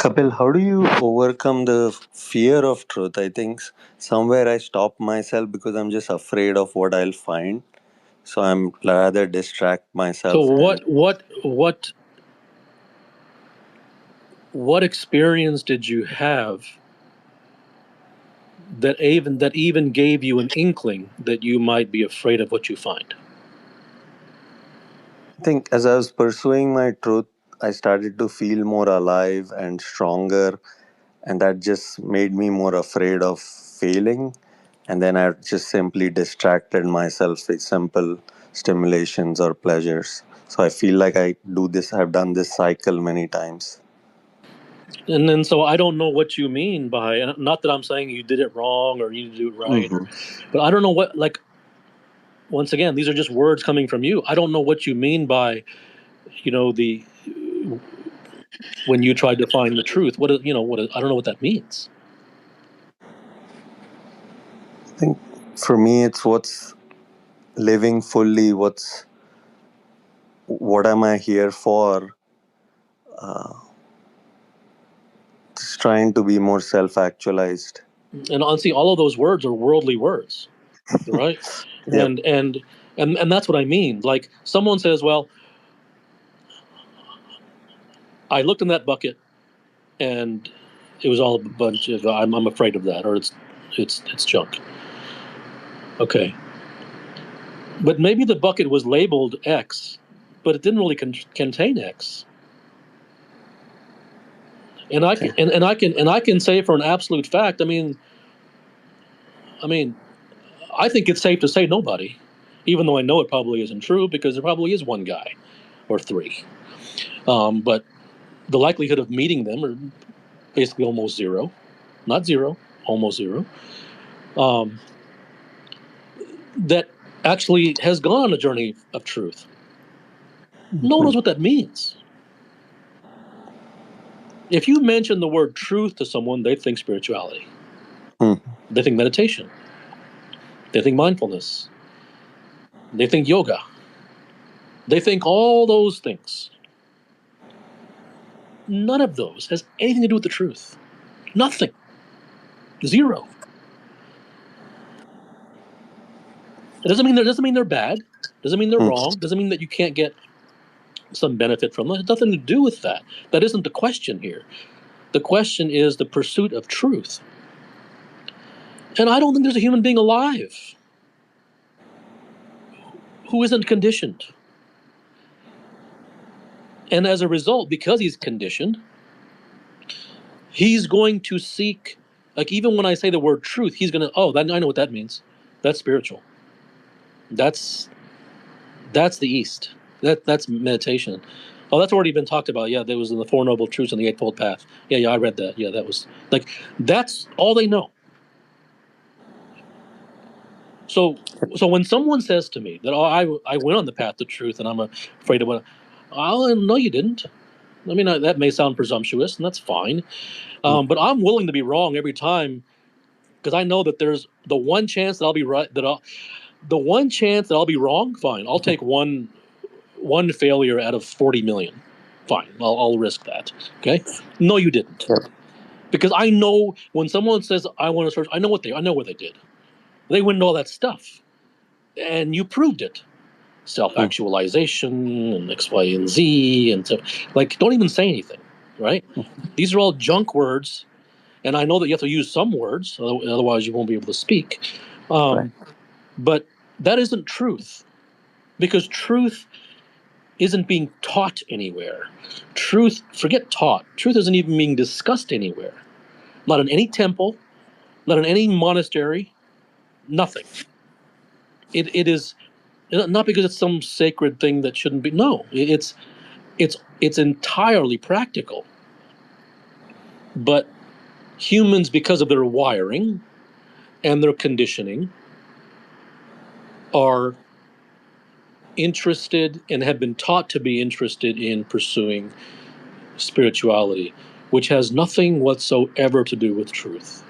Kapil, how do you overcome the fear of truth? I think somewhere I stop myself because I'm just afraid of what I'll find. So I'm rather distract So myself and what experience did you have that even gave you an inkling that you might be afraid of what you find? I think as I was pursuing my truth, I started to feel more alive and stronger, and that just made me more afraid of failing. And then I just simply distracted myself with simple stimulations or pleasures. So I feel like I've done this cycle many times. And then so I don't know what you mean by, and not that I'm saying you did it wrong or you did it right, Mhm. but I don't know what, like, once again, these are just words coming from you. I don't know what you mean by, the when you tried to find the truth. I don't know what that means. I think for me, it's what's living fully, what am I here for? Just trying to be more self-actualized. And honestly, all of those words are worldly words, right? Yep. And that's what I mean. Like, someone says, "Well, I looked in that bucket and it was all a bunch of I'm afraid of that, or it's junk." Okay, but maybe the bucket was labeled X, but it didn't really contain X. And I can, Okay. and I can say for an absolute fact. I mean, I think it's safe to say nobody, even though I know it probably isn't true because there probably is one guy or three. But the likelihood of meeting them are basically almost zero, not zero, almost zero. Um, that actually has gone on a journey of truth. No one knows what that means. If you mention the word truth to someone, they think spirituality, Hmm. they think meditation, they think mindfulness, they think yoga, they think all those things. None of those has anything to do with the truth. Nothing. Zero. It doesn't mean they're bad. Doesn't mean they're Hmm. wrong. Doesn't mean that you can't get some benefit from them. It has nothing to do with that. That isn't the question here. The question is the pursuit of truth. And I don't think there's a human being alive who isn't conditioned. And as a result, because he's conditioned, he's going to seek, like, even when I say the word truth, he's going to, oh, I know what that means. That's spiritual. That's that's the East. That's meditation. Oh, that's already been talked about. Yeah, there was in the Four Noble Truths and the Eightfold Path. Yeah, I read that. Yeah, that was like, that's all they know. So, so when someone says to me that, oh, I went on the path to truth and I'm afraid of what, oh, no, you didn't. I mean, that may sound presumptuous, and that's fine. But I'm willing to be wrong every time because I know that there's the one chance that I'll be right. The one chance that I'll be wrong. Fine, I'll take one failure out of 40 million. Fine, I'll risk that. Okay. No, you didn't. Yep. Because I know when someone says I want to search, I know what they did. They went into all that stuff, and you proved it. Hmm. Self-actualization and X, Y, and Z, and so, like, don't even say anything, right? These are all junk words, and I know that you have to use some words, otherwise you won't be able to speak. Right. But that isn't truth, because truth isn't being taught anywhere. Truth, forget taught. Truth isn't even being discussed anywhere. Not in any temple, not in any monastery, nothing. It is not because it's some sacred thing that shouldn't be. No, it's entirely practical. But humans, because of their wiring and their conditioning, are interested and have been taught to be interested in pursuing spirituality, which has nothing whatsoever to do with truth.